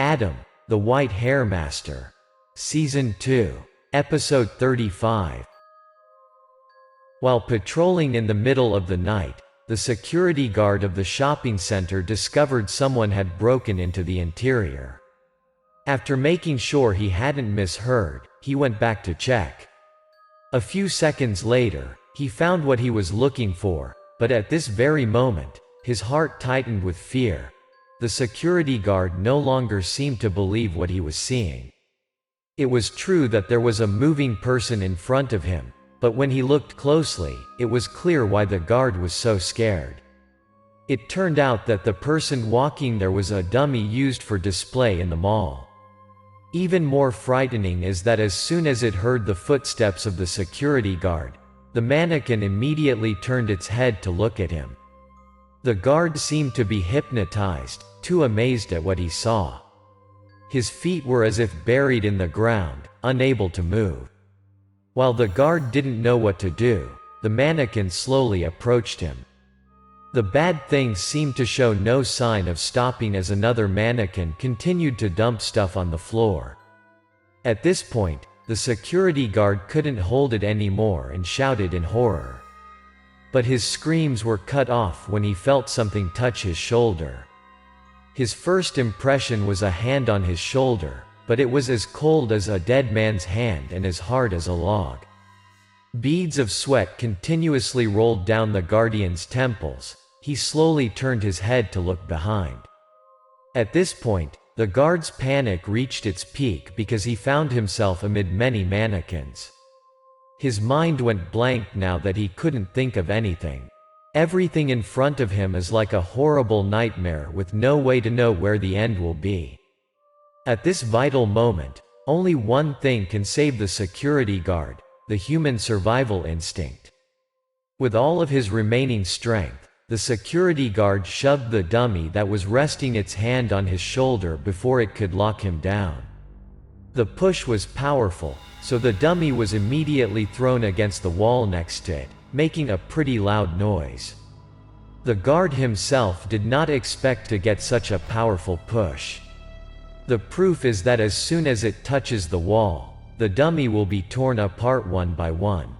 Adam, the White Hair Master. Season 2. Episode 35. While patrolling in the middle of the night, the security guard of the shopping center discovered someone had broken into the interior. After making sure he hadn't misheard, he went back to check. A few seconds later, he found what he was looking for, but at this very moment, his heart tightened with fear. The security guard no longer seemed to believe what he was seeing. It was true that there was a moving person in front of him, but when he looked closely, it was clear why the guard was so scared. It turned out that the person walking there was a dummy used for display in the mall. Even more frightening is that as soon as it heard the footsteps of the security guard, the mannequin immediately turned its head to look at him. The guard seemed to be hypnotized, too amazed at what he saw. His feet were as if buried in the ground, unable to move. While the guard didn't know what to do, the mannequin slowly approached him. The bad thing seemed to show no sign of stopping as another mannequin continued to dump stuff on the floor. At this point, the security guard couldn't hold it anymore and shouted in horror. But his screams were cut off when he felt something touch his shoulder. His first impression was a hand on his shoulder, but it was as cold as a dead man's hand and as hard as a log. Beads of sweat continuously rolled down the guardian's temples. He slowly turned his head to look behind. At this point, the guard's panic reached its peak because he found himself amid many mannequins. His mind went blank now that he couldn't think of anything. Everything in front of him is like a horrible nightmare with no way to know where the end will be. At this vital moment, only one thing can save the security guard: the human survival instinct. With all of his remaining strength, the security guard shoved the dummy that was resting its hand on his shoulder before it could lock him down. The push was powerful, so the dummy was immediately thrown against the wall next to it, making a pretty loud noise. The guard himself did not expect to get such a powerful push. The proof is that as soon as it touches the wall, the dummy will be torn apart one by one.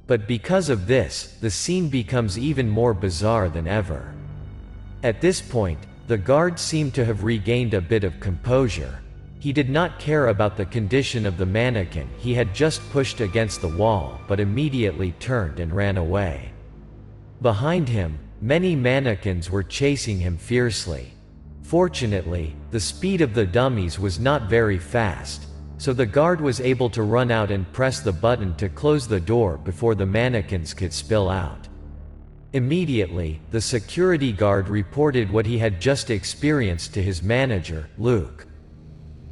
But because of this, the scene becomes even more bizarre than ever. At this point, the guard seemed to have regained a bit of composure. He did not care about the condition of the mannequin he had just pushed against the wall, but immediately turned and ran away. Behind him, many mannequins were chasing him fiercely. Fortunately, the speed of the dummies was not very fast, so the guard was able to run out and press the button to close the door before the mannequins could spill out. Immediately, the security guard reported what he had just experienced to his manager, Luke.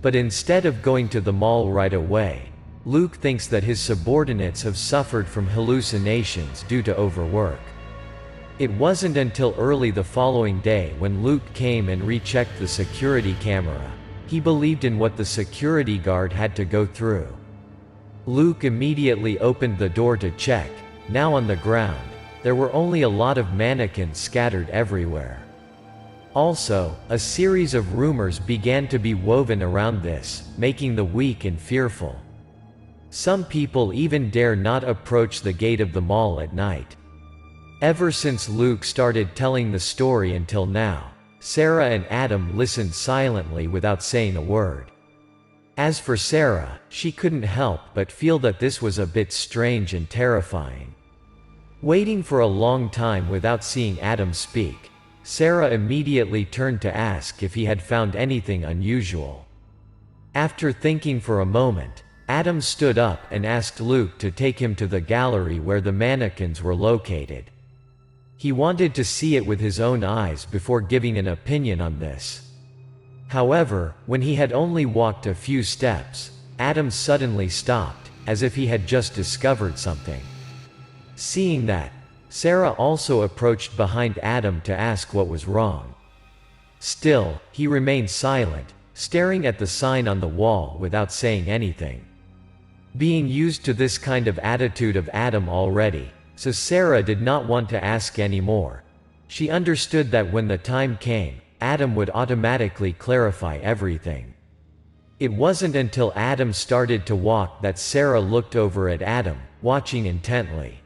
But instead of going to the mall right away, Luke thinks that his subordinates have suffered from hallucinations due to overwork. It wasn't until early the following day when Luke came and rechecked the security camera. He believed in what the security guard had to go through. Luke immediately opened the door to check. Now on the ground, there were only a lot of mannequins scattered everywhere. Also, a series of rumors began to be woven around this, making the weak and fearful. Some people even dare not approach the gate of the mall at night. Ever since Luke started telling the story until now, Sarah and Adam listened silently without saying a word. As for Sarah, she couldn't help but feel that this was a bit strange and terrifying. Waiting for a long time without seeing Adam speak, Sarah immediately turned to ask if he had found anything unusual. After thinking for a moment, Adam stood up and asked Luke to take him to the gallery where the mannequins were located. He wanted to see it with his own eyes before giving an opinion on this. However, when he had only walked a few steps, Adam suddenly stopped, as if he had just discovered something. Seeing that, Sarah also approached behind Adam to ask what was wrong. Still, he remained silent, staring at the sign on the wall without saying anything. Being used to this kind of attitude of Adam already, so Sarah did not want to ask any more. She understood that when the time came, Adam would automatically clarify everything. It wasn't until Adam started to walk that Sarah looked over at Adam, watching intently.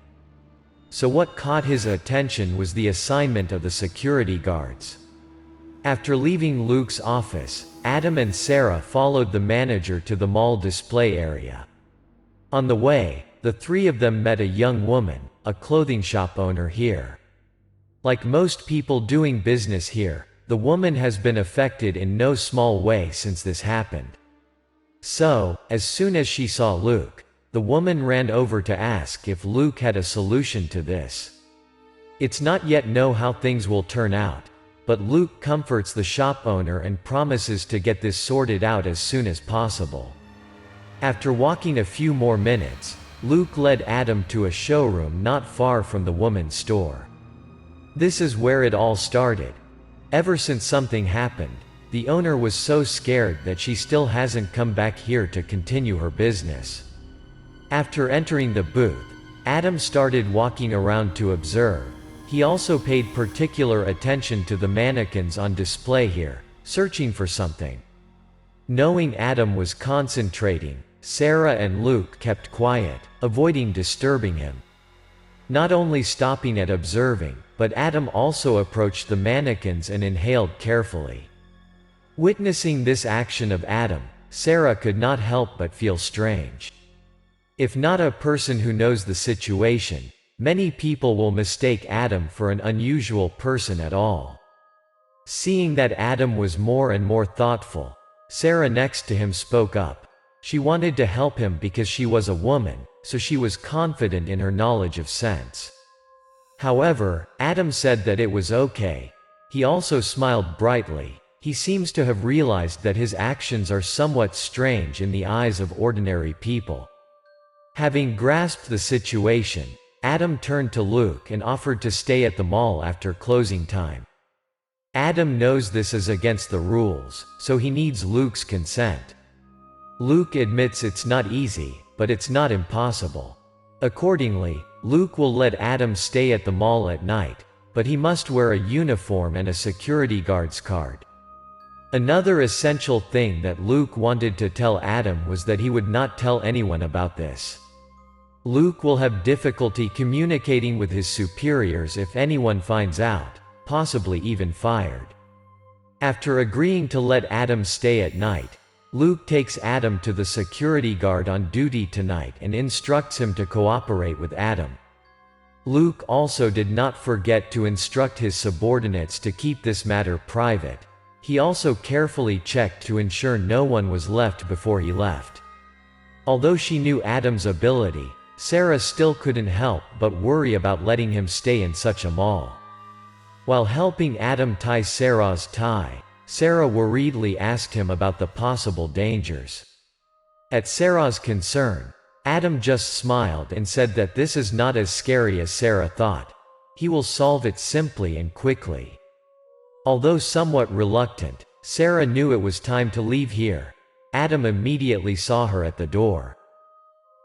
So what caught his attention was the assignment of the security guards. After leaving Luke's office, Adam and Sarah followed the manager to the mall display area. On the way, the three of them met a young woman, a clothing shop owner here. Like most people doing business here, the woman has been affected in no small way since this happened. So, as soon as she saw Luke, the woman ran over to ask if Luke had a solution to this. It's not yet know how things will turn out, but Luke comforts the shop owner and promises to get this sorted out as soon as possible. After walking a few more minutes, Luke led Adam to a showroom not far from the woman's store. This is where it all started. Ever since something happened, the owner was so scared that she still hasn't come back here to continue her business. After entering the booth, Adam started walking around to observe. He also paid particular attention to the mannequins on display here, searching for something. Knowing Adam was concentrating, Sarah and Luke kept quiet, avoiding disturbing him. Not only stopping at observing, but Adam also approached the mannequins and inhaled carefully. Witnessing this action of Adam, Sarah could not help but feel strange. If not a person who knows the situation, many people will mistake Adam for an unusual person at all. Seeing that Adam was more and more thoughtful, Sarah next to him spoke up. She wanted to help him because she was a woman, so she was confident in her knowledge of sense. However, Adam said that it was okay. He also smiled brightly. He seems to have realized that his actions are somewhat strange in the eyes of ordinary people. Having grasped the situation, Adam turned to Luke and offered to stay at the mall after closing time. Adam knows this is against the rules, so he needs Luke's consent. Luke admits it's not easy, but it's not impossible. Accordingly, Luke will let Adam stay at the mall at night, but he must wear a uniform and a security guard's card. Another essential thing that Luke wanted to tell Adam was that he would not tell anyone about this. Luke will have difficulty communicating with his superiors if anyone finds out, possibly even fired. After agreeing to let Adam stay at night, Luke takes Adam to the security guard on duty tonight and instructs him to cooperate with Adam. Luke also did not forget to instruct his subordinates to keep this matter private. He also carefully checked to ensure no one was left before he left. Although she knew Adam's ability, Sarah still couldn't help but worry about letting him stay in such a mall. While helping Adam tie Sarah's tie, Sarah worriedly asked him about the possible dangers. At Sarah's concern, Adam just smiled and said that this is not as scary as Sarah thought. He will solve it simply and quickly. Although somewhat reluctant, Sarah knew it was time to leave here. Adam immediately saw her at the door.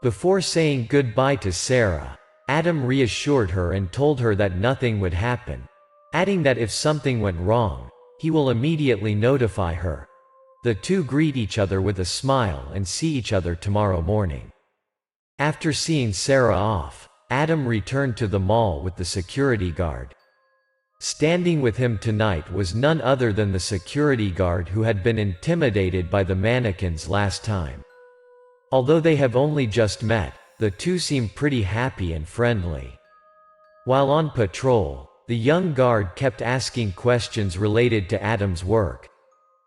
Before saying goodbye to Sarah, Adam reassured her and told her that nothing would happen, adding that if something went wrong, he will immediately notify her. The two greet each other with a smile and see each other tomorrow morning. After seeing Sarah off, Adam returned to the mall with the security guard. Standing with him tonight was none other than the security guard who had been intimidated by the mannequins last time. Although they have only just met, the two seem pretty happy and friendly. While on patrol, the young guard kept asking questions related to Adam's work.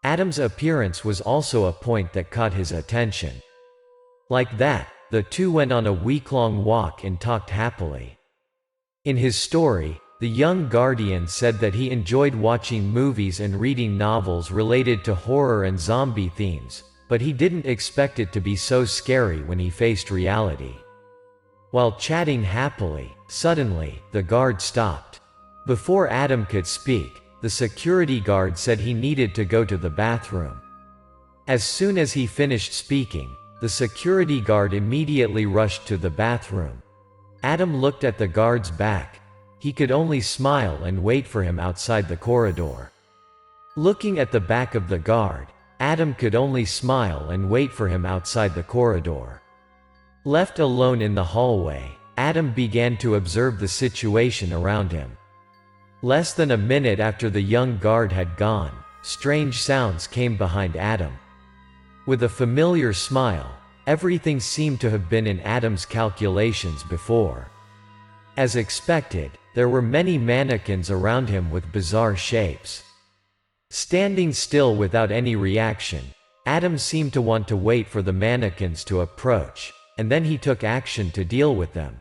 Adam's appearance was also a point that caught his attention. Like that, the two went on a week-long walk and talked happily. In his story, the young guardian said that he enjoyed watching movies and reading novels related to horror and zombie themes, but he didn't expect it to be so scary when he faced reality. While chatting happily, suddenly, the guard stopped. Before Adam could speak, the security guard said he needed to go to the bathroom. As soon as he finished speaking, the security guard immediately rushed to the bathroom. Adam looked at the guard's back. He could only smile and wait for him outside the corridor. Looking at the back of the guard, Adam could only smile and wait for him outside the corridor. Left alone in the hallway, Adam began to observe the situation around him. Less than a minute after the young guard had gone, strange sounds came behind Adam. With a familiar smile, everything seemed to have been in Adam's calculations before. As expected, there were many mannequins around him with bizarre shapes. Standing still without any reaction, Adam seemed to want to wait for the mannequins to approach, and then he took action to deal with them.